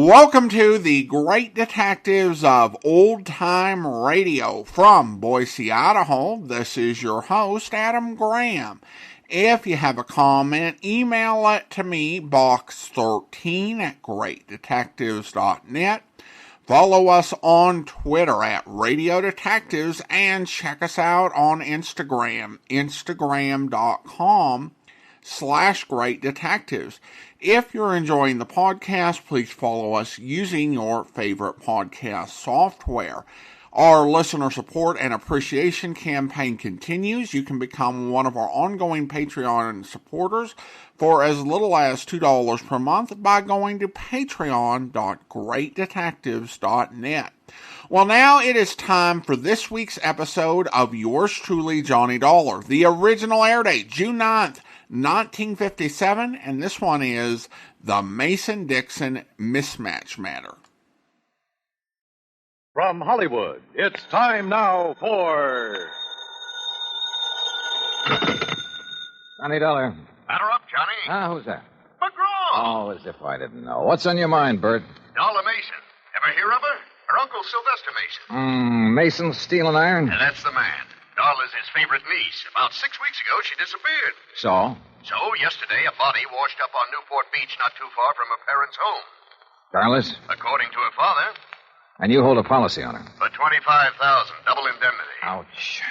Welcome to the Great Detectives of Old Time Radio from Boise, Idaho. This is your host, Adam Graham. If you have a comment, email it to me, box13 at greatdetectives.net. Follow us on Twitter at Radio Detectives and check us out on Instagram, instagram.com/Great Detectives. If you're enjoying the podcast, please follow us using your favorite podcast software. Our listener support and appreciation campaign continues. You can become one of our ongoing Patreon supporters for as little as $2 per month by going to patreon.greatdetectives.net. Well, now it is time for this week's episode of yours truly, Johnny Dollar. The original air date, June 9th, 1957, and this one is the Mason-Dixon Mismatch Matter. From Hollywood, it's time now for... Johnny Dollar. Batter up, Johnny. Who's that? McGraw. Oh, as if I didn't know. What's on your mind, Bert? Dollar Mason. Ever hear of her? Her uncle, Sylvester Mason. Mason, steel and iron? And that's the man. Dolla's his favorite niece. About 6 weeks ago, she disappeared. So? So, yesterday, a body washed up on Newport Beach not too far from her parents' home. Careless? According to her father. And you hold a policy on her? For $25,000, double indemnity. Ouch.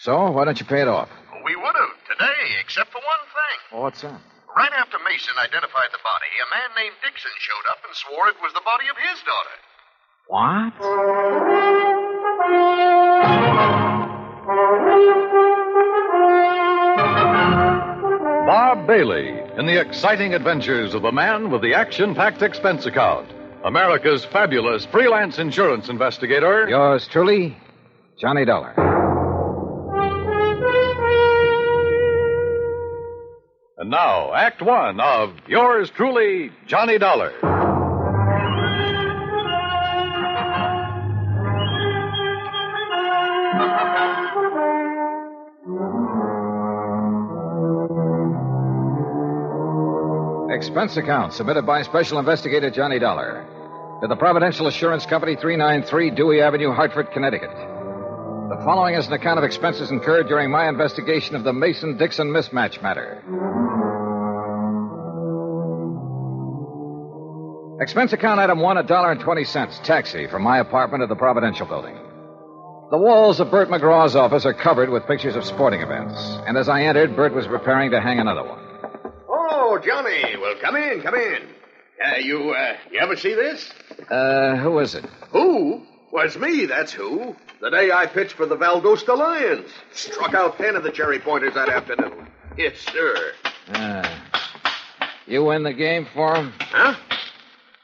So, why don't you pay it off? We would have, today, except for one thing. Well, what's that? Right after Mason identified the body, a man named Dixon showed up and swore it was the body of his daughter. What? Bob Bailey in the exciting adventures of the man with the action-packed expense account. America's fabulous freelance insurance investigator. Yours truly, Johnny Dollar. And now, Act One of yours truly, Johnny Dollar. Expense account submitted by Special Investigator Johnny Dollar to the Providential Assurance Company, 393 Dewey Avenue, Hartford, Connecticut. The following is an account of expenses incurred during my investigation of the Mason-Dixon mismatch matter. Expense account item 1, $1.20, taxi from my apartment to the Providential building. The walls of Bert McGraw's office are covered with pictures of sporting events, and as I entered, Bert was preparing to hang another one. Oh, Johnny. Well, come in. You ever see this? Who is it? Who? Was me, that's who. The day I pitched for the Valdosta Lions. Struck out 10 of the Cherry Pointers that afternoon. Yes, sir. You win the game for him? Huh?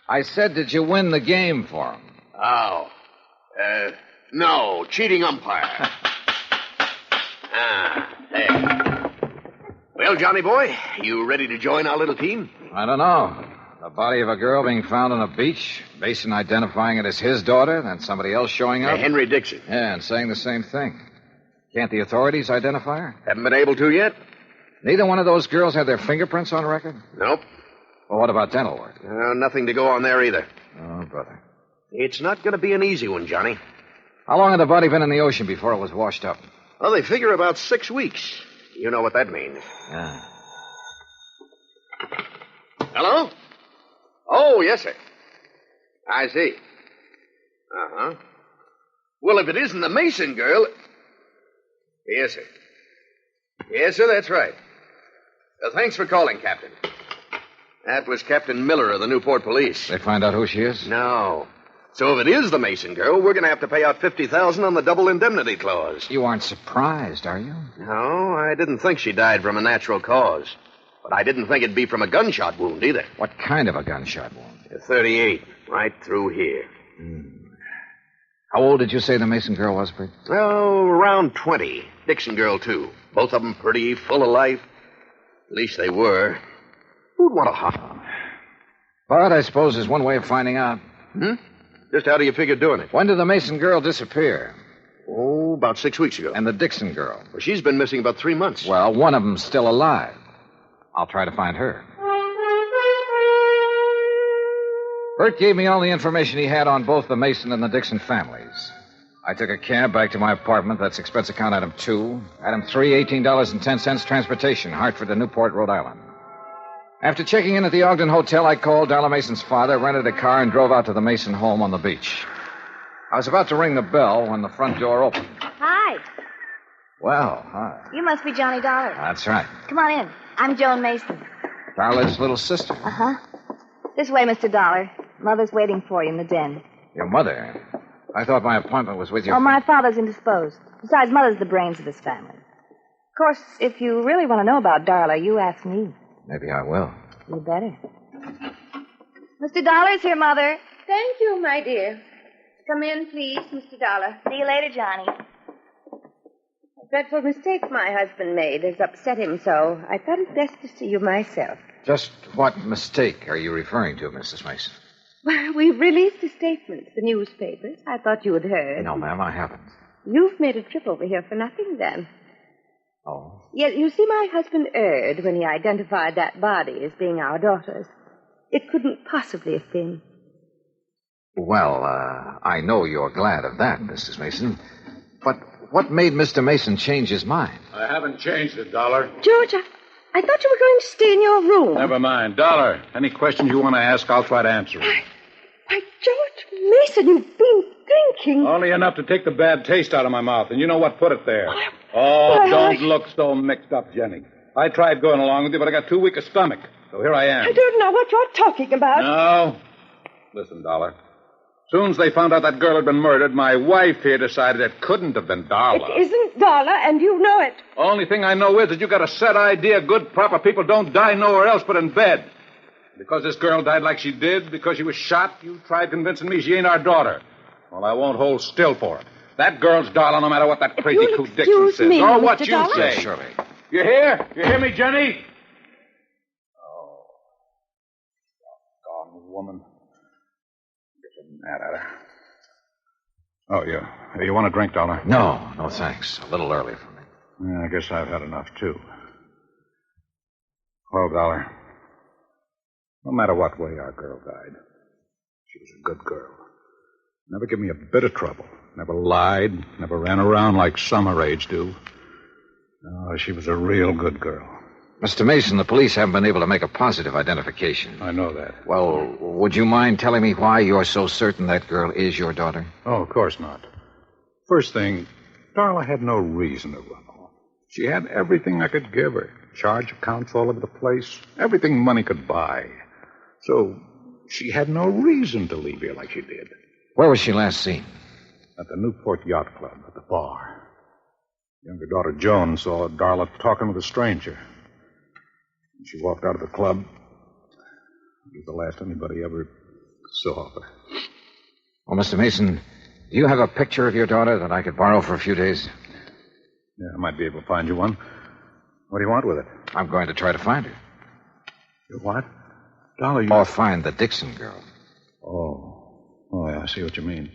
I said, did you win the game for him? Oh. No. Cheating umpire. There. Well, Johnny boy, you ready to join our little team? I don't know. The body of a girl being found on a beach, Mason identifying it as his daughter, then somebody else showing up. Henry Dixon. Yeah, and saying the same thing. Can't the authorities identify her? Haven't been able to yet? Neither one of those girls had their fingerprints on record? Nope. Well, what about dental work? Nothing to go on there either. Oh, brother. It's not going to be an easy one, Johnny. How long had the body been in the ocean before it was washed up? Well, they figure about 6 weeks. You know what that means. Yeah. Hello? Oh, yes, sir. I see. Uh-huh. Well, if it isn't the Mason girl... Yes, sir. Yes, sir, that's right. Thanks for calling, Captain. That was Captain Miller of the Newport Police. They find out who she is? No. So if it is the Mason girl, we're going to have to pay out $50,000 on the double indemnity clause. You aren't surprised, are you? No, I didn't think she died from a natural cause. But I didn't think it'd be from a gunshot wound either. What kind of a gunshot wound? A 38, right through here. How old did you say the Mason girl was, Bert? Oh, around 20. Dixon girl, too. Both of them pretty, full of life. At least they were. Who'd want to hop? But I suppose there's one way of finding out. Just how do you figure doing it? When did the Mason girl disappear? Oh, about 6 weeks ago. And the Dixon girl? Well, she's been missing about 3 months. Well, one of them's still alive. I'll try to find her. Bert gave me all the information he had on both the Mason and the Dixon families. I took a cab back to my apartment. That's expense account item 2. Item 3, $18.10 transportation, Hartford to Newport, Rhode Island. After checking in at the Ogden Hotel, I called Darla Mason's father, rented a car, and drove out to the Mason home on the beach. I was about to ring the bell when the front door opened. Hi. Well, hi. You must be Johnny Dollar. That's right. Come on in. I'm Joan Mason. Darla's little sister. Uh-huh. This way, Mr. Dollar. Mother's waiting for you in the den. Your mother? I thought my appointment was with your... Oh, my father's indisposed. Besides, Mother's the brains of this family. Of course, if you really want to know about Darla, you ask me. Maybe I will. You better. Mr. Dollar's here, Mother. Thank you, my dear. Come in, please, Mr. Dollar. See you later, Johnny. A dreadful mistake my husband made has upset him so. I thought it best to see you myself. Just what mistake are you referring to, Mrs. Mason? Well, we've released a statement to the newspapers. I thought you had heard. No, ma'am, I haven't. You've made a trip over here for nothing, then. Oh? Yes, you see, my husband erred when he identified that body as being our daughter's. It couldn't possibly have been. Well, I know you're glad of that, Mrs. Mason. But what made Mr. Mason change his mind? I haven't changed it, Dollar. George, I thought you were going to stay in your room. Never mind. Dollar, any questions you want to ask, I'll try to answer them. Why, George Mason, you've been drinking. Only enough to take the bad taste out of my mouth, and you know what put it there. Oh, don't look so mixed up, Jenny. I tried going along with you, but I got too weak a stomach. So here I am. I don't know what you're talking about. No. Listen, Dollar. Soon as they found out that girl had been murdered, my wife here decided it couldn't have been Darla. It isn't Darla, and you know it. Only thing I know is that you got a set idea good, proper people don't die nowhere else but in bed. Because this girl died like she did, because she was shot, you tried convincing me she ain't our daughter. Well, I won't hold still for it. That girl's Darla, no matter what that crazy coot Dixon says. Me, or what Mr. you Dollar? say. Yes, surely. You hear? You hear me, Jenny? Oh. Doggone woman. Get mad at her. Oh, you want a drink, Dollar? No, thanks. A little early for me. Yeah, I guess I've had enough, too. Well, Dollar, no matter what way our girl died, she was a good girl. Never gave me a bit of trouble. Never lied. Never ran around like some her age do. No, she was a real good girl. Mr. Mason, the police haven't been able to make a positive identification. I know that. Well, would you mind telling me why you're so certain that girl is your daughter? Oh, of course not. First thing, Darla had no reason to run off. She had everything I could give her. Charge accounts all over the place. Everything money could buy. So she had no reason to leave here like she did. Where was she last seen? At the Newport Yacht Club, at the bar. Younger daughter Joan saw Darla talking with a stranger. She walked out of the club. It was the last anybody ever saw of her. Well, Mr. Mason, do you have a picture of your daughter that I could borrow for a few days? Yeah, I might be able to find you one. What do you want with it? I'm going to try to find her. You what? Dollar, you... Or find the Dixon girl. Oh, yeah, I see what you mean.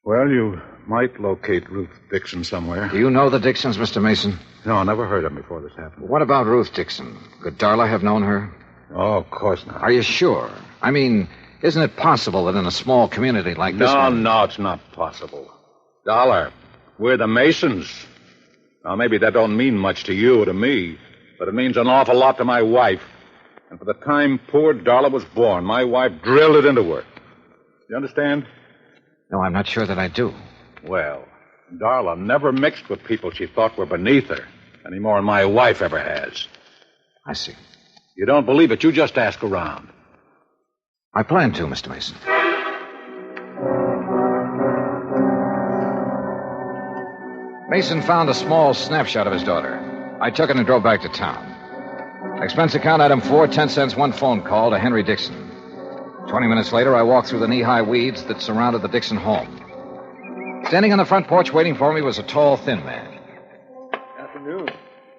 Well, you might locate Ruth Dixon somewhere. Do you know the Dixons, Mr. Mason? No, I never heard of them before this happened. What about Ruth Dixon? Could Darla have known her? Oh, of course not. Are you sure? I mean, isn't it possible that in a small community like this one... No, it's not possible. Dollar, we're the Masons. Now, maybe that don't mean much to you or to me, but it means an awful lot to my wife. And for the time poor Darla was born, my wife drilled it into her. You understand? No, I'm not sure that I do. Well, Darla never mixed with people she thought were beneath her, any more than my wife ever has. I see. You don't believe it, you just ask around. I plan to, Mr. Mason. Mason found a small snapshot of his daughter. I took it and drove back to town. Expense account item 4, 10 cents, one phone call to Henry Dixon. 20 minutes later, I walked through the knee-high weeds that surrounded the Dixon home. Standing on the front porch waiting for me was a tall, thin man. Afternoon.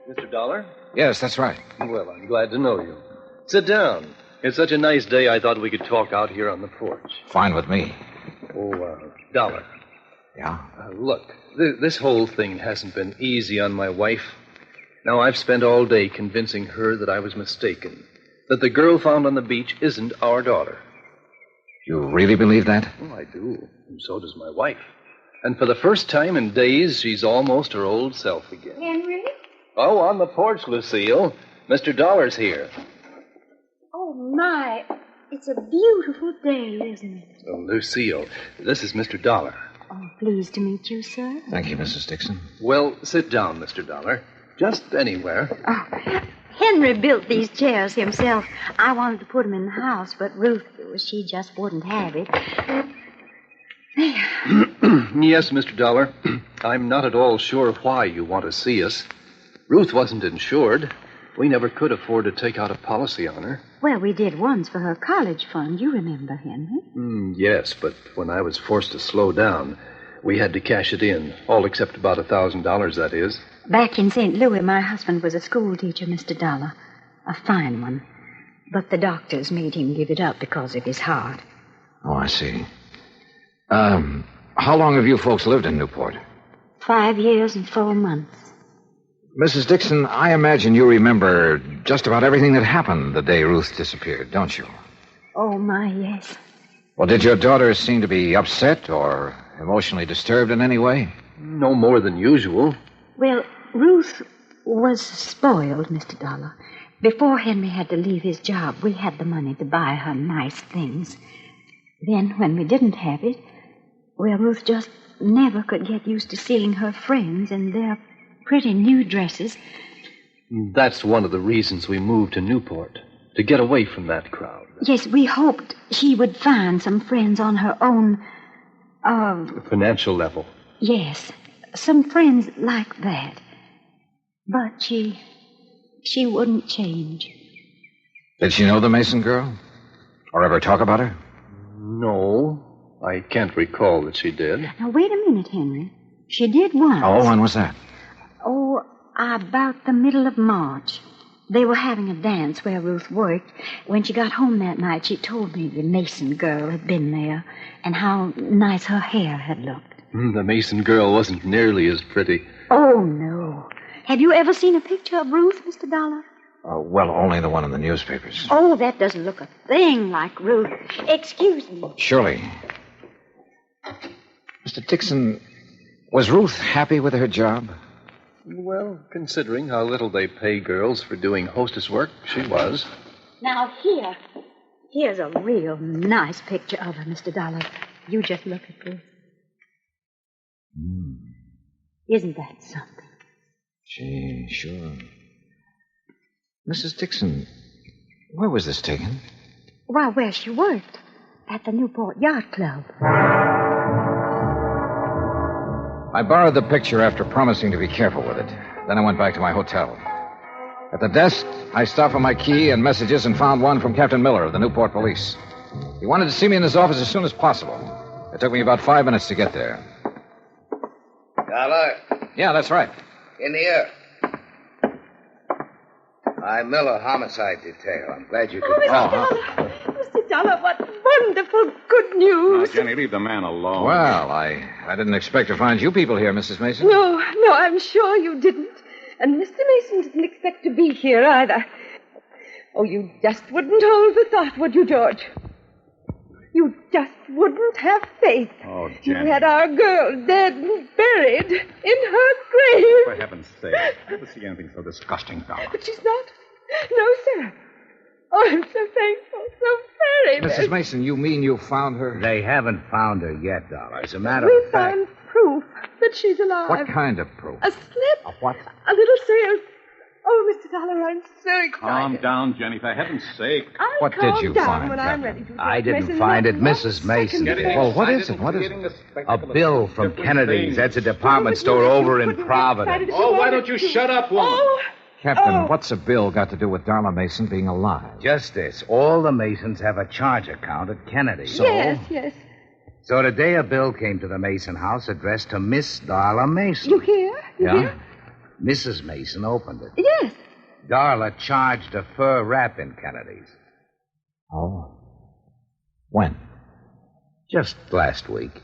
Mr. Dollar? Yes, that's right. Well, I'm glad to know you. Sit down. It's such a nice day, I thought we could talk out here on the porch. Fine with me. Oh, Dollar. Yeah? Look, this whole thing hasn't been easy on my wife. Now, I've spent all day convincing her that I was mistaken, that the girl found on the beach isn't our daughter. You really believe that? Oh, I do. And so does my wife. And for the first time in days, she's almost her old self again. Henry? Oh, on the porch, Lucille. Mr. Dollar's here. Oh, my. It's a beautiful day, isn't it? Oh, Lucille, this is Mr. Dollar. Oh, pleased to meet you, sir. Thank you, Mrs. Dixon. Well, sit down, Mr. Dollar. Just anywhere. Oh, Henry built these chairs himself. I wanted to put them in the house, but Ruth, she just wouldn't have it. Yes, Mr. Dollar. I'm not at all sure why you want to see us. Ruth wasn't insured. We never could afford to take out a policy on her. Well, we did once for her college fund. You remember, Henry? Yes, but when I was forced to slow down, we had to cash it in. All except about $1,000, that is. Back in St. Louis, my husband was a school teacher, Mr. Dollar. A fine one. But the doctors made him give it up because of his heart. Oh, I see. How long have you folks lived in Newport? 5 years and 4 months. Mrs. Dixon, I imagine you remember just about everything that happened the day Ruth disappeared, don't you? Oh, my, yes. Well, did your daughter seem to be upset or emotionally disturbed in any way? No more than usual. Well, Ruth was spoiled, Mr. Dollar. Before Henry had to leave his job, we had the money to buy her nice things. Then, when we didn't have it, well, Ruth just never could get used to seeing her friends in their pretty new dresses. That's one of the reasons we moved to Newport, to get away from that crowd. Yes, we hoped she would find some friends on her own, financial level. Yes, some friends like that. But she wouldn't change. Did she know the Mason girl? Or ever talk about her? No, I can't recall that she did. Now, wait a minute, Henry. She did once. Oh, when was that? Oh, about the middle of March. They were having a dance where Ruth worked. When she got home that night, she told me the Mason girl had been there and how nice her hair had looked. The Mason girl wasn't nearly as pretty. Oh, no. Have you ever seen a picture of Ruth, Mr. Dollar? Well, only the one in the newspapers. Oh, that doesn't look a thing like Ruth. Excuse me. Surely. Mr. Dixon, was Ruth happy with her job? Well, considering how little they pay girls for doing hostess work, she was. Now, here's a real nice picture of her, Mr. Dollar. You just look at this. Isn't that something? Gee, sure. Mrs. Dixon, where was this taken? Why, where she worked. At the Newport Yacht Club. I borrowed the picture after promising to be careful with it. Then I went back to my hotel. At the desk, I stopped for my key and messages and found one from Captain Miller of the Newport Police. He wanted to see me in his office as soon as possible. It took me about 5 minutes to get there. Dollar, Yeah, that's right. in here. I'm Miller, homicide detail. I'm glad you could... Oh, Mr. Dollar. Mr. Dollar, what wonderful good news. Now, Jenny, leave the man alone. Well, I didn't expect to find you people here, Mrs. Mason. No, I'm sure you didn't. And Mr. Mason didn't expect to be here either. Oh, you just wouldn't hold the thought, would you, George? You just wouldn't have faith. Oh, You Jenny. had our girl dead and buried in her grave. For heaven's sake. I never see anything so disgusting, Dollar. But she's not. No, sir. Oh, I'm so thankful. So very Mrs. thankful. Mason, you mean you found her? They haven't found her yet, Dollar. As a matter We of fact... found proof that she's alive. What kind of proof? A slip. A what? A little sail. Oh, Mr. Dollar, I'm so excited. Calm down, Jenny, for heaven's sake. I'll What did calm you down find, when I'm Captain? ready to. I didn't Mason, find it. not Mrs. one Mason second did. delay. Well, what is it? What is it? A bill from Kennedy's. That's a department store over in Providence. Oh, why don't you shut up, woman? Oh, Captain, what's a bill got to do with Darla Mason being alive? Just this. All the Masons have a charge account at Kennedy's. yes. So today a bill came to the Mason house addressed to Miss Darla Mason. You hear? You hear? Mrs. Mason opened it. Yes. Darla charged a fur wrap in Kennedy's. Oh. When? Just last week.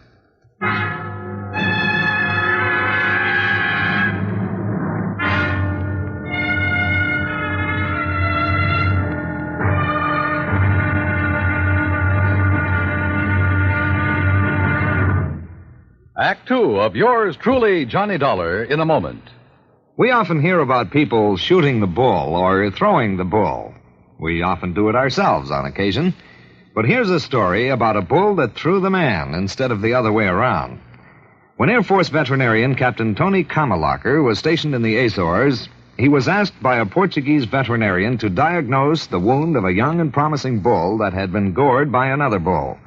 Act Two of yours truly, Johnny Dollar, in a moment. We often hear about people shooting the bull or throwing the bull. We often do it ourselves on occasion. But here's a story about a bull that threw the man instead of the other way around. When Air Force veterinarian Captain Tony Kamalacher was stationed in the Azores, he was asked by a Portuguese veterinarian to diagnose the wound of a young and promising bull that had been gored by another bull.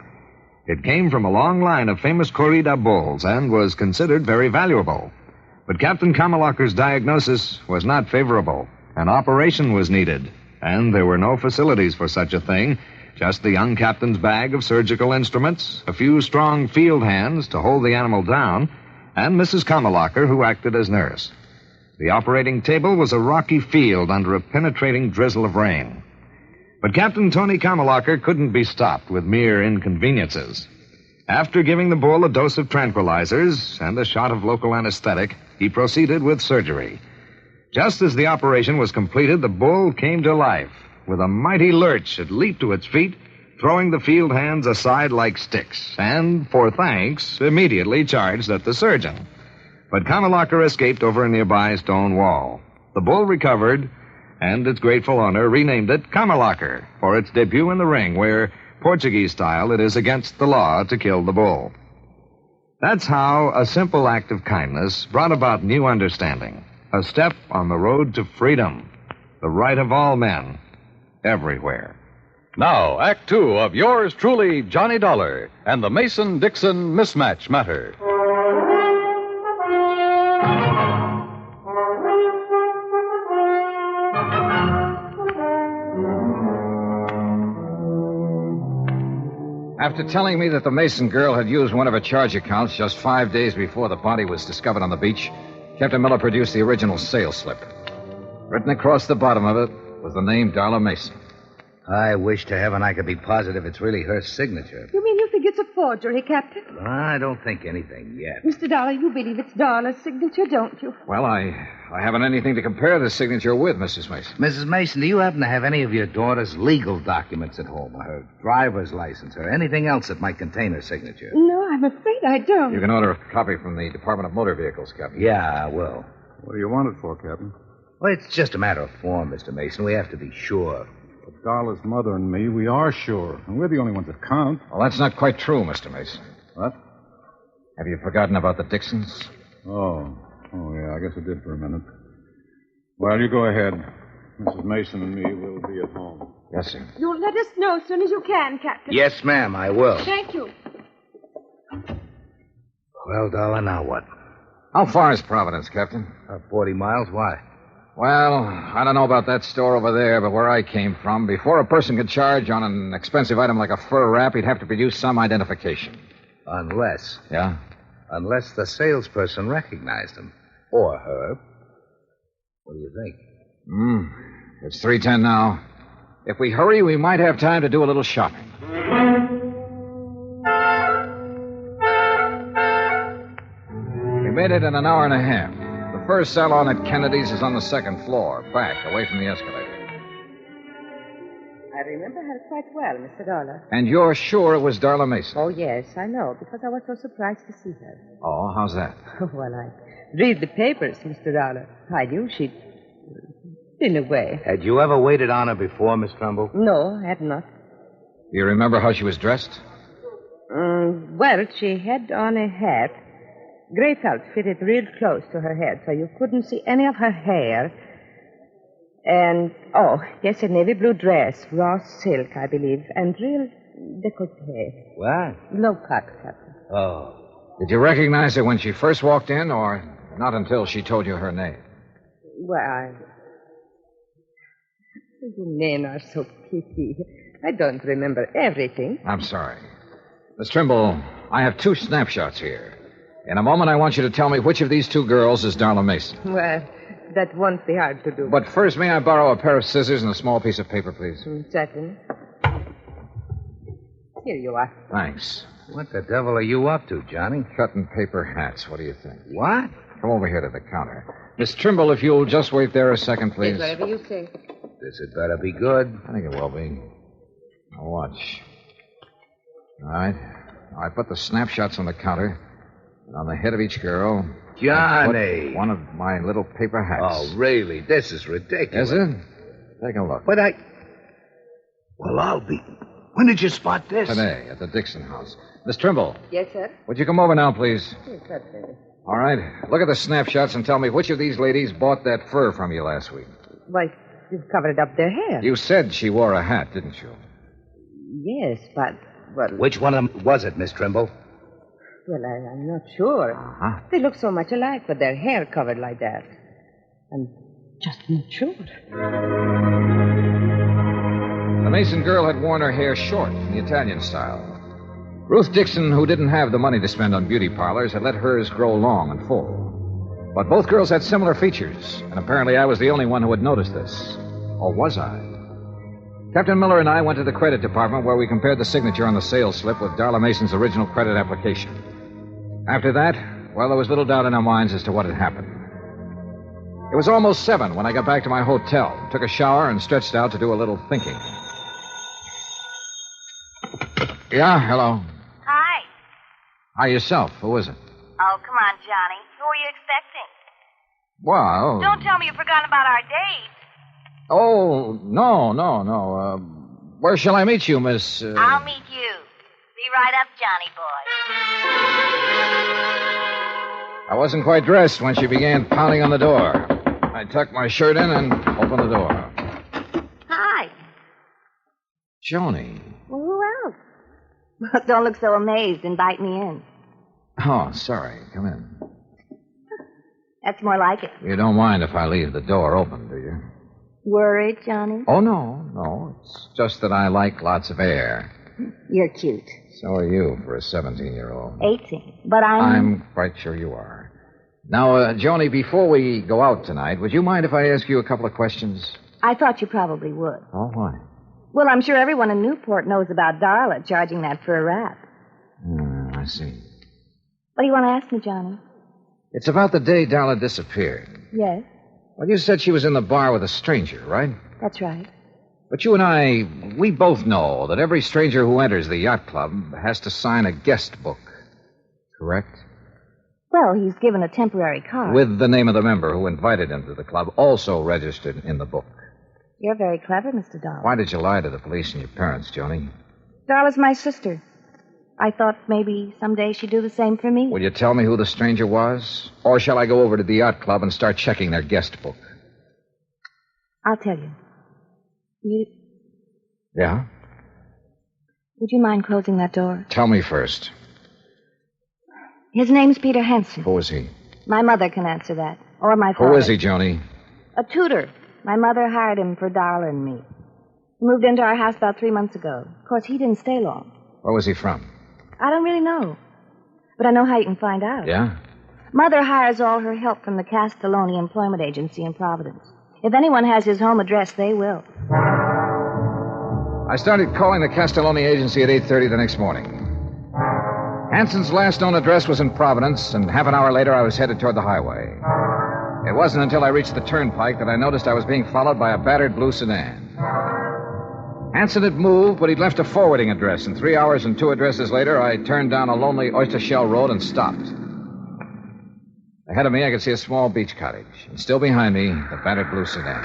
It came from a long line of famous corrida bulls and was considered very valuable. But Captain Kamalacher's diagnosis was not favorable. An operation was needed, and there were no facilities for such a thing. Just the young captain's bag of surgical instruments, a few strong field hands to hold the animal down, and Mrs. Kamalacher, who acted as nurse. The operating table was a rocky field under a penetrating drizzle of rain. But Captain Tony Kamalacher couldn't be stopped with mere inconveniences. After giving the bull a dose of tranquilizers and a shot of local anesthetic, he proceeded with surgery. Just as the operation was completed, the bull came to life. With a mighty lurch, it leaped to its feet, throwing the field hands aside like sticks, and, for thanks, immediately charged at the surgeon. But Kamalacher escaped over a nearby stone wall. The bull recovered, and its grateful owner renamed it Kamalacher for its debut in the ring, where, Portuguese style, it is against the law to kill the bull. That's how a simple act of kindness brought about new understanding, a step on the road to freedom, the right of all men, everywhere. Now, Act Two of yours truly, Johnny Dollar, and the Mason-Dixon mismatch matter. After telling me that the Mason girl had used one of her charge accounts just 5 days before the body was discovered on the beach, Captain Miller produced the original sales slip. Written across the bottom of it was the name Darla Mason. I wish to heaven I could be positive it's really her signature. You mean you think it's a forgery, Captain? I don't think anything yet. Mr. Dollar, you believe it's Darla's signature, don't you? Well, I haven't anything to compare the signature with, Mrs. Mason. Mrs. Mason, do you happen to have any of your daughter's legal documents at home, or her driver's license, or anything else that might contain her signature? No, I'm afraid I don't. You can order a copy from the Department of Motor Vehicles, Captain. Yeah, I will. What do you want it for, Captain? Well, it's just a matter of form, Mr. Mason. We have to be sure. But Darla's mother and me, we are sure. And we're the only ones that count. Well, that's not quite true, Mr. Mason. What? Have you forgotten about the Dixons? Oh, yeah, I guess I did for a minute. Well, you go ahead. Mrs. Mason and me will be at home. Yes, sir. You'll let us know as soon as you can, Captain. Yes, ma'am, I will. Thank you. Well, Darla, now what? How far is Providence, Captain? 40 miles. Why? Well, I don't know about that store over there, but where I came from, before a person could charge on an expensive item like a fur wrap, he'd have to produce some identification. Unless. Yeah? Unless the salesperson recognized him. Or her. What do you think? It's 3:10 now. If we hurry, we might have time to do a little shopping. We made it in an hour and a half. The first salon at Kennedy's is on the second floor, back, away from the escalator. I remember her quite well, Mr. Dollar. And you're sure it was Darla Mason? Oh, yes, I know, because I was so surprised to see her. Oh, how's that? Well, I read the papers, Mr. Dollar. I knew she'd... in a way. Had you ever waited on her before, Miss Trumbull? No, I had not. Do you remember how she was dressed? Well, she had on a hat. Gray felt fitted real close to her head, so you couldn't see any of her hair. And, yes, a navy blue dress, raw silk, I believe, and real décolleté. What? Low cut, Captain. Oh. Did you recognize her when she first walked in, or not until she told you her name? Well, you men are so picky. I don't remember everything. I'm sorry. Miss Trimble, I have 2 snapshots here. In a moment, I want you to tell me which of these 2 girls is Darla Mason. Well, that won't be hard to do. But first, may I borrow a pair of scissors and a small piece of paper, please? Certainly. Here you are. Thanks. What the devil are you up to, Johnny? Cutting paper hats. What do you think? What? Come over here to the counter. Miss Trimble, if you'll just wait there a second, please. Yes, whatever you say. This had better be good. I think it will be. Now watch. All right. I put the snapshots on the counter. And on the head of each girl, Johnny. one of my little paper hats. Oh, really? This is ridiculous. Is it? Take a look. But Well, I'll be... When did you spot this? Today, at the Dixon house. Miss Trimble, Yes, sir? would you come over now, please? Yes, sir. All right. Look at the snapshots and tell me which of these ladies bought that fur from you last week. Why, you've covered up their hair. You said she wore a hat, didn't you? Yes, but... Well, Which one of them was it, Miss Trimble? I'm not sure. Uh-huh. They look so much alike with their hair covered like that. I'm just not sure. The Mason girl had worn her hair short in the Italian style. Ruth Dixon, who didn't have the money to spend on beauty parlors, had let hers grow long and full. But both girls had similar features, and apparently I was the only one who had noticed this. Or was I? Captain Miller and I went to the credit department where we compared the signature on the sales slip with Darla Mason's original credit application. After that, well, there was little doubt in our minds as to what had happened. It was almost 7 when I got back to my hotel, took a shower, and stretched out to do a little thinking. Yeah, hello. Hi. Hi, yourself. Who is it? Oh, come on, Johnny. Who are you expecting? Well... Don't tell me you've forgotten about our date. Oh, no. Where shall I meet you, Miss... I'll meet you. Be right up, Johnny boy. I wasn't quite dressed when she began pounding on the door. I tucked my shirt in and opened the door. Hi. Joni. Well, who else? Don't look so amazed. Invite me in. Oh, sorry. Come in. That's more like it. You don't mind if I leave the door open, do you? Worried, Johnny? Oh, no. It's just that I like lots of air. You're cute. So are you for a 17-year-old. 18. But I'm quite sure you are. Now, Joni, before we go out tonight, would you mind if I ask you a couple of questions? I thought you probably would. Oh, why? Well, I'm sure everyone in Newport knows about Darla charging that for a rap. I see. What do you want to ask me, Johnny? It's about the day Darla disappeared. Yes, Well, you said she was in the bar with a stranger, right? that's right. But you and I, we both know that every stranger who enters the yacht club has to sign a guest book. Correct? Well, he's given a temporary card. With the name of the member who invited him to the club also registered in the book. You're very clever, Mr. Dollar. Why did you lie to the police and your parents, Joni? Darla's my sister. I thought maybe someday she'd do the same for me. Will you tell me who the stranger was? Or shall I go over to the yacht club and start checking their guest book? I'll tell you. Yeah? Would you mind closing that door? Tell me first. His name's Peter Henson. Who is he? My mother can answer that. Or my father. Who is he, Joni? A tutor. My mother hired him for Darla and me. He moved into our house about 3 months ago. Of course, he didn't stay long. Where was he from? I don't really know. But I know how you can find out. Yeah? Mother hires all her help from the Castelloni Employment Agency in Providence. If anyone has his home address, they will. I started calling the Castelloni agency at 8:30 the next morning. Hanson's last known address was in Providence, and half an hour later I was headed toward the highway. It wasn't until I reached the turnpike that I noticed I was being followed by a battered blue sedan. Hanson had moved, but he'd left a forwarding address, and 3 hours and 2 addresses later, I turned down a lonely oyster shell road and stopped. Ahead of me, I could see a small beach cottage, and still behind me, the battered blue sedan.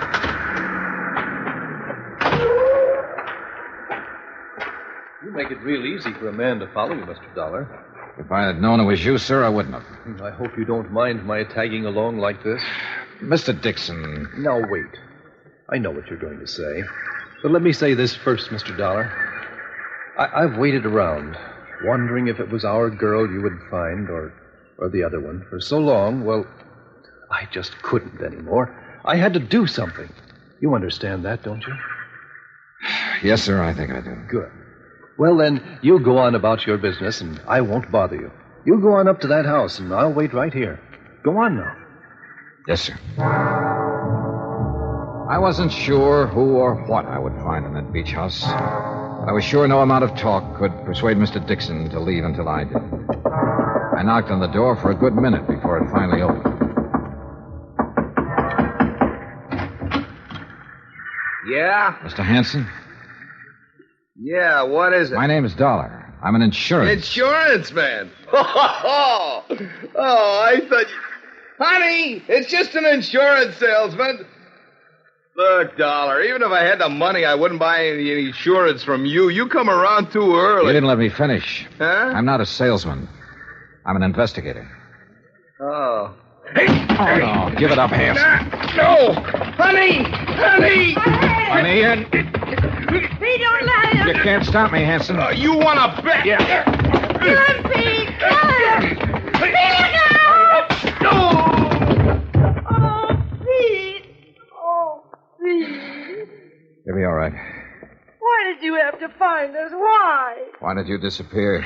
You make it real easy for a man to follow you, Mr. Dollar. If I had known it was you, sir, I wouldn't have. I hope you don't mind my tagging along like this. Mr. Dixon. Now, wait. I know what you're going to say. But let me say this first, Mr. Dollar. I've waited around, wondering if it was our girl you would find or the other one for so long. Well, I just couldn't anymore. I had to do something. You understand that, don't you? Yes, sir, I think I do. Good. Well, then, you go on about your business, and I won't bother you. You go on up to that house, and I'll wait right here. Go on now. Yes, sir. I wasn't sure who or what I would find in that beach house, but I was sure no amount of talk could persuade Mr. Dixon to leave until I did. I knocked on the door for a good minute before it finally opened. Yeah? Mr. Hanson? Yeah, what is it? My name is Dollar. I'm an insurance. Insurance man. Oh, I thought... Honey, it's just an insurance salesman. Look, Dollar, even if I had the money, I wouldn't buy any insurance from you. You come around too early. You didn't let me finish. Huh? I'm not a salesman. I'm an investigator. Oh. Hey! Oh, give it up, Hanson. No! Honey! Honey! Honey, Pete, don't let him. you can't stop me, Hanson. You want to bet? Yeah. Run, Pete! Run! Pete, no! Oh, Pete! Oh, Pete! You'll be all right. Why did you have to find us? Why? Why did you disappear?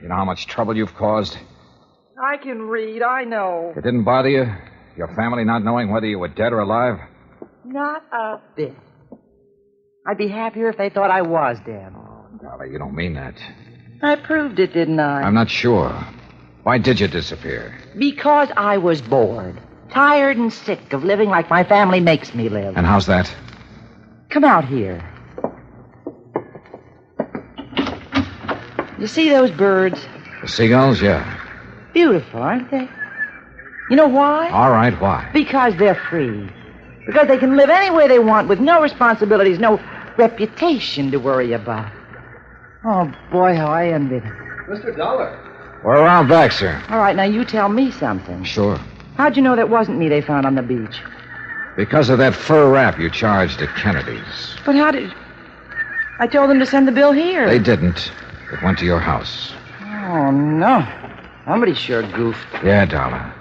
You know how much trouble you've caused? I can read, I know. It didn't bother you? Your family not knowing whether you were dead or alive? Not a bit. I'd be happier if they thought I was dead. Oh, Dolly, you don't mean that. I proved it, didn't I? I'm not sure. Why did you disappear? Because I was bored. Tired and sick of living like my family makes me live. And how's that? Come out here. You see those birds? The seagulls, yeah. Beautiful, aren't they? You know why? All right, why? Because they're free. Because they can live any way they want with no responsibilities, no reputation to worry about. Oh, boy, how I envy them. Mr. Dollar. We're around back, sir. All right, now you tell me something. Sure. How'd you know that wasn't me they found on the beach? Because of that fur wrap you charged at Kennedy's. But how did... I told them to send the bill here. They didn't. It went to your house. Oh, no. Somebody sure goofed. Yeah, Dollar.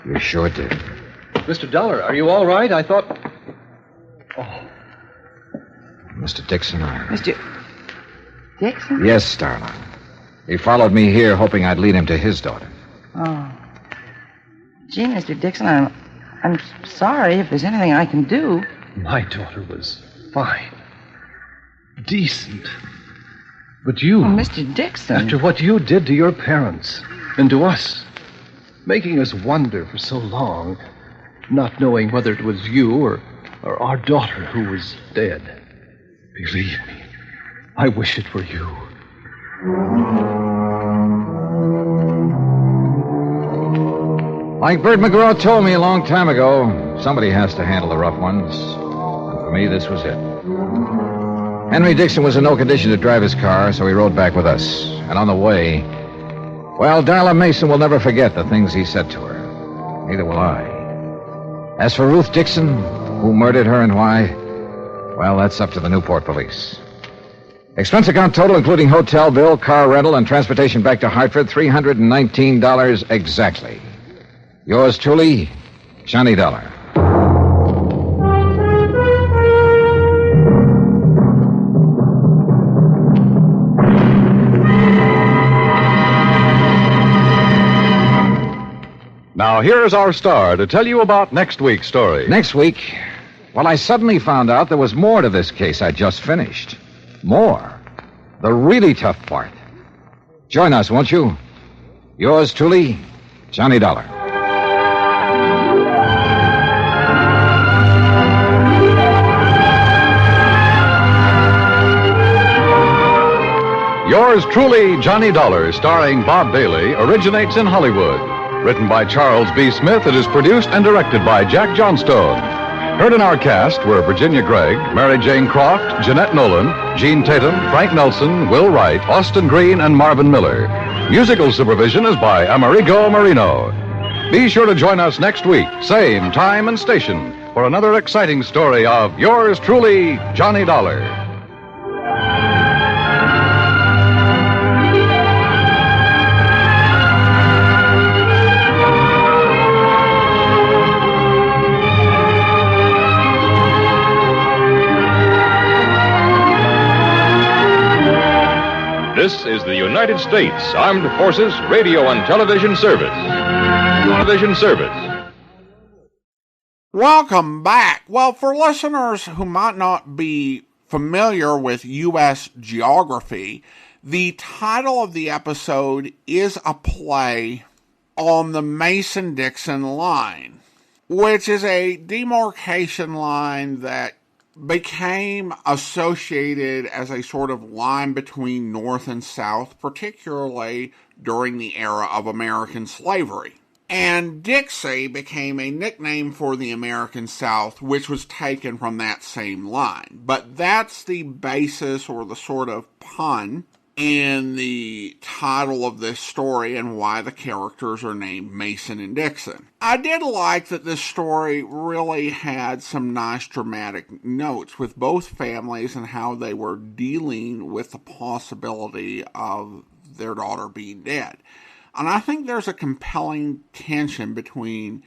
You sure did. Mr. Dollar, are you all right? I thought... Oh. Mr. Dixon, Mr. Dixon? Yes, Darla. He followed me here hoping I'd lead him to his daughter. Oh. Gee, Mr. Dixon, I'm sorry if there's anything I can do. My daughter was fine. Decent. But you... Oh, Mr. Dixon. After what you did to your parents and to us, making us wonder for so long, not knowing whether it was you or our daughter who was dead. Believe me, I wish it were you. Like Bert McGraw told me a long time ago, somebody has to handle the rough ones. And for me, this was it. Henry Dixon was in no condition to drive his car, so he rode back with us. And on the way, well, Darla Mason will never forget the things he said to her. Neither will I. As for Ruth Dixon, who murdered her and why, well, that's up to the Newport police. Expense account total, including hotel bill, car rental, and transportation back to Hartford, $319 exactly. Yours truly, Johnny Dollar. Now, here's our star to tell you about next week's story. Next week, well, I suddenly found out there was more to this case I just finished. More. The really tough part. Join us, won't you? Yours truly, Johnny Dollar. Yours truly, Johnny Dollar, starring Bob Bailey, originates in Hollywood. Written by Charles B. Smith, it is produced and directed by Jack Johnstone. Heard in our cast were Virginia Gregg, Mary Jane Croft, Jeanette Nolan, Jean Tatum, Frank Nelson, Will Wright, Austin Green, and Marvin Miller. Musical supervision is by Amerigo Marino. Be sure to join us next week, same time and station, for another exciting story of yours truly, Johnny Dollar. This is the United States Armed Forces Radio and Television Service. Television Service. Welcome back. Well, for listeners who might not be familiar with U.S. geography, the title of the episode is a play on the Mason-Dixon line, which is a demarcation line that became associated as a sort of line between North and South, particularly during the era of American slavery. And Dixie became a nickname for the American South, which was taken from that same line. But that's the basis or the sort of pun in the title of this story and why the characters are named Mason and Dixon. I did like that this story really had some nice dramatic notes with both families and how they were dealing with the possibility of their daughter being dead. And I think there's a compelling tension between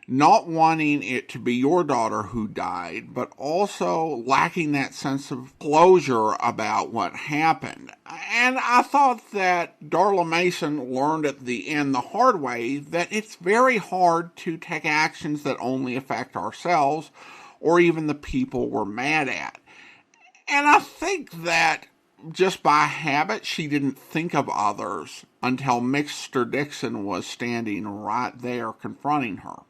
not wanting it to be your daughter who died, but also lacking that sense of closure about what happened. And I thought that Darla Mason learned at the end the hard way that it's very hard to take actions that only affect ourselves or even the people we're mad at. And I think that just by habit, she didn't think of others until Mr. Dixon was standing right there confronting her.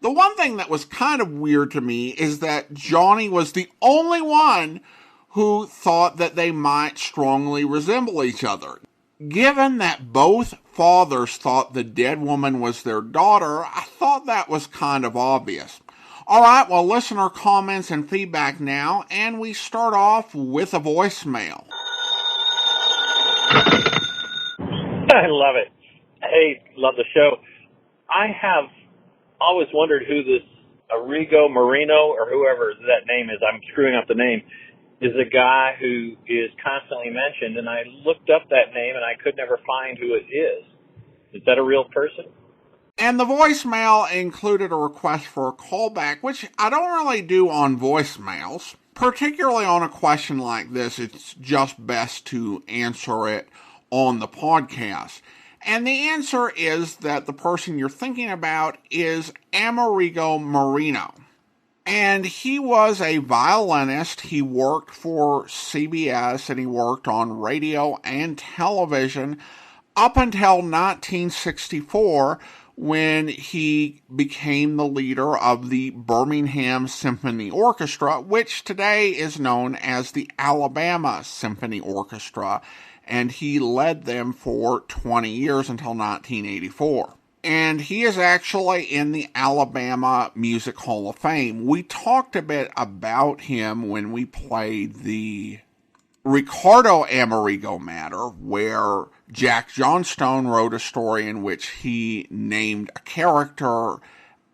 The one thing that was kind of weird to me is that Johnny was the only one who thought that they might strongly resemble each other. Given that both fathers thought the dead woman was their daughter, I thought that was kind of obvious. All right, well, listener comments and feedback now, and we start off with a voicemail. I love it. Hey, love the show. I have always wondered who this Amerigo, Marino, or whoever that name is, I'm screwing up the name, is a guy who is constantly mentioned, and I looked up that name, and I could never find who it is. Is that a real person? And the voicemail included a request for a callback, which I don't really do on voicemails. Particularly on a question like this, it's just best to answer it on the podcast. And the answer is that the person you're thinking about is Amerigo Marino. And he was a violinist. He worked for CBS and he worked on radio and television up until 1964, when he became the leader of the Birmingham Symphony Orchestra, which today is known as the Alabama Symphony Orchestra, and he led them for 20 years until 1984. And he is actually in the Alabama Music Hall of Fame. We talked a bit about him when we played the Ricardo Amerigo matter, where Jack Johnstone wrote a story in which he named a character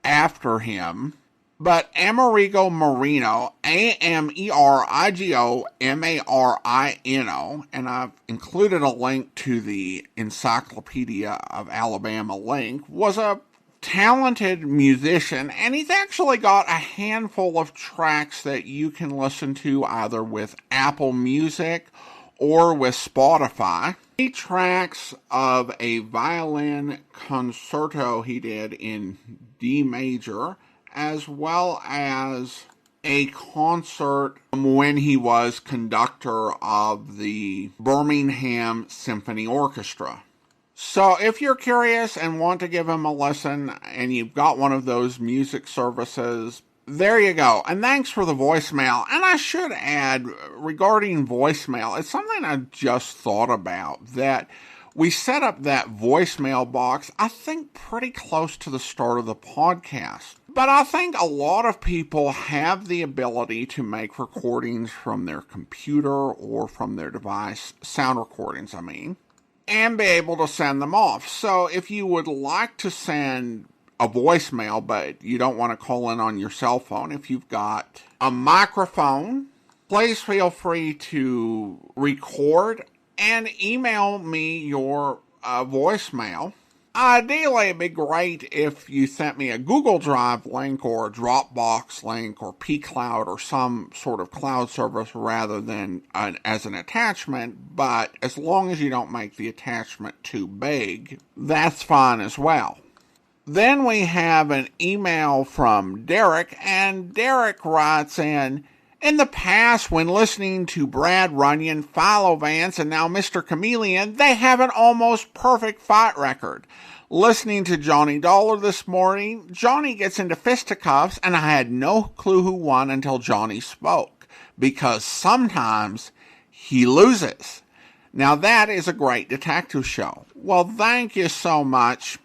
after him. But Amerigo Marino, Amerigo Marino, and I've included a link to the Encyclopedia of Alabama link, was a talented musician, and he's actually got a handful of tracks that you can listen to either with Apple Music or with Spotify. 3 tracks of a violin concerto he did in D major, as well as a concert when he was conductor of the Birmingham Symphony Orchestra. So if you're curious and want to give him a listen and you've got one of those music services, there you go. And thanks for the voicemail. And I should add, regarding voicemail, it's something I just thought about, that we set up that voicemail box, I think, pretty close to the start of the podcast. But I think a lot of people have the ability to make recordings from their computer or from their device, sound recordings, I mean, and be able to send them off. So if you would like to send a voicemail, but you don't want to call in on your cell phone, if you've got a microphone, please feel free to record and email me your voicemail. Ideally, it'd be great if you sent me a Google Drive link or a Dropbox link or pCloud or some sort of cloud service rather than as an attachment, but as long as you don't make the attachment too big, that's fine as well. Then we have an email from Derek, and Derek writes in the past, when listening to Brad Runyon, Philo Vance, and now Mr. Chameleon, they have an almost perfect fight record. Listening to Johnny Dollar this morning, Johnny gets into fisticuffs, and I had no clue who won until Johnny spoke. because sometimes he loses. Now that is a great detective show. Well, thank you so much.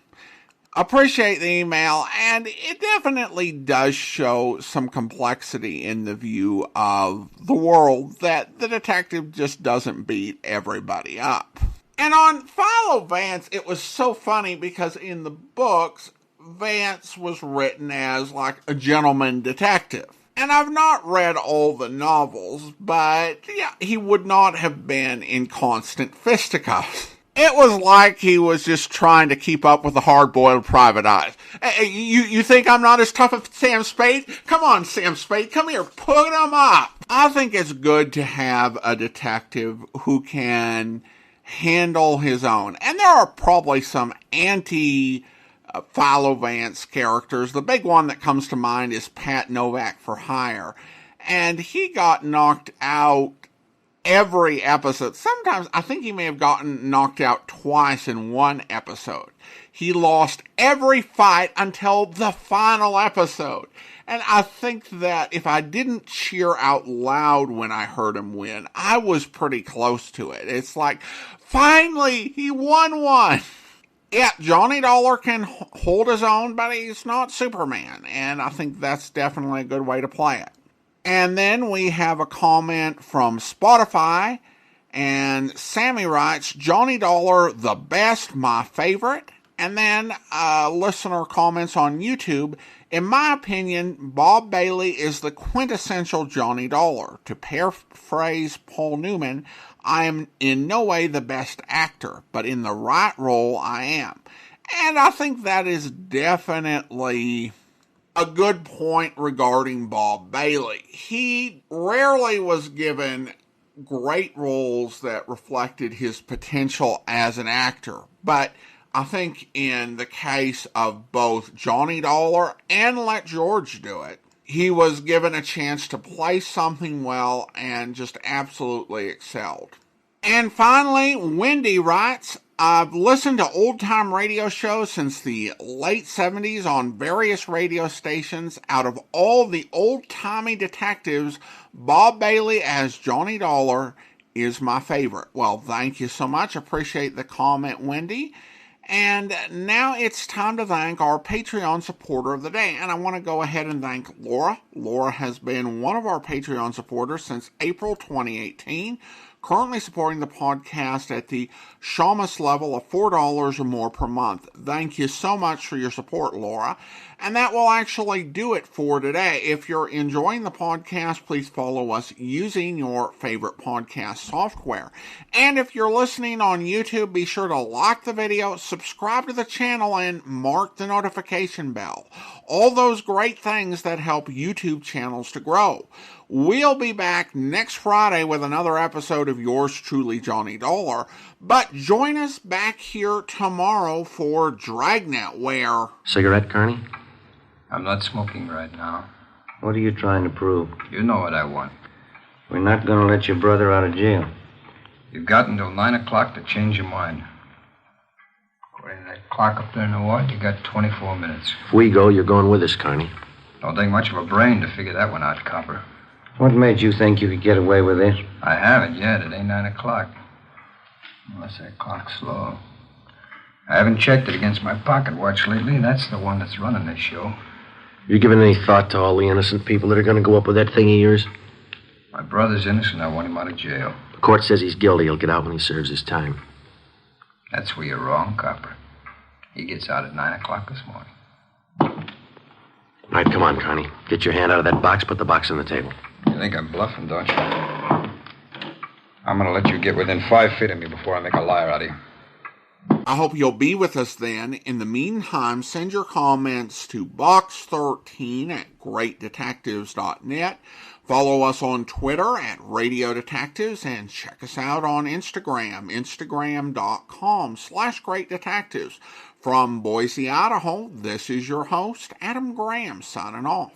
Appreciate the email, and it definitely does show some complexity in the view of the world that the detective just doesn't beat everybody up. And on Follow Vance, it was so funny because in the books, Vance was written as like a gentleman detective. And I've not read all the novels, but yeah, he would not have been in constant fisticuffs. It was like he was just trying to keep up with the hard-boiled private eyes. Hey, you think I'm not as tough as Sam Spade? Come on, Sam Spade, come here, put him up. I think it's good to have a detective who can handle his own. And there are probably some Follow Vance characters. The big one that comes to mind is Pat Novak for Hire. And he got knocked out every episode. Sometimes I think he may have gotten knocked out twice in one episode. He lost every fight until the final episode. And I think that if I didn't cheer out loud when I heard him win, I was pretty close to it. It's like, finally, he won one. Yeah, Johnny Dollar can hold his own, but he's not Superman. And I think that's definitely a good way to play it. And then we have a comment from Spotify, and Sammy writes, Johnny Dollar, the best, my favorite. And then listener comments on YouTube, in my opinion, Bob Bailey is the quintessential Johnny Dollar. To paraphrase Paul Newman, I am in no way the best actor, but in the right role I am. And I think that is definitely a good point regarding Bob Bailey. He rarely was given great roles that reflected his potential as an actor, but I think in the case of both Johnny Dollar and Let George Do It, he was given a chance to play something well and just absolutely excelled. And finally, Wendy writes, I've listened to old-time radio shows since the late 70s on various radio stations. Out of all the old-timey detectives, Bob Bailey as Johnny Dollar is my favorite. Well, thank you so much. Appreciate the comment, Wendy. And now it's time to thank our Patreon supporter of the day. And I want to go ahead and thank Laura. Laura has been one of our Patreon supporters since April 2018. Currently supporting the podcast at the Shamus level of $4 or more per month. Thank you so much for your support, Laura. And that will actually do it for today. If you're enjoying the podcast, please follow us using your favorite podcast software. And if you're listening on YouTube, be sure to like the video, subscribe to the channel, and mark the notification bell. All those great things that help YouTube channels to grow. We'll be back next Friday with another episode of yours truly, Johnny Dollar. But join us back here tomorrow for Dragnet, where... Cigarette, Kearney? I'm not smoking right now. What are you trying to prove? You know what I want. We're not going to let your brother out of jail. You've got until 9 o'clock to change your mind. According to that clock up there in the ward, you got 24 minutes. If we go, you're going with us, Kearney. Don't take much of a brain to figure that one out, copper. What made you think you could get away with it? I haven't yet. It ain't 9 o'clock. Unless that clock's slow. I haven't checked it against my pocket watch lately. That's the one that's running this show. You given any thought to all the innocent people that are going to go up with that thing of yours? My brother's innocent. I want him out of jail. The court says he's guilty. He'll get out when he serves his time. That's where you're wrong, copper. He gets out at 9 o'clock this morning. All right, come on, Kearney. Get your hand out of that box. Put the box on the table. You think I'm bluffing, don't you? I'm going to let you get within 5 feet of me before I make a liar out of you. I hope you'll be with us then. In the meantime, send your comments to box13@greatdetectives.net. Follow us on Twitter at Radio Detectives, and check us out on Instagram, instagram.com/greatdetectives. From Boise, Idaho, this is your host, Adam Graham, signing off.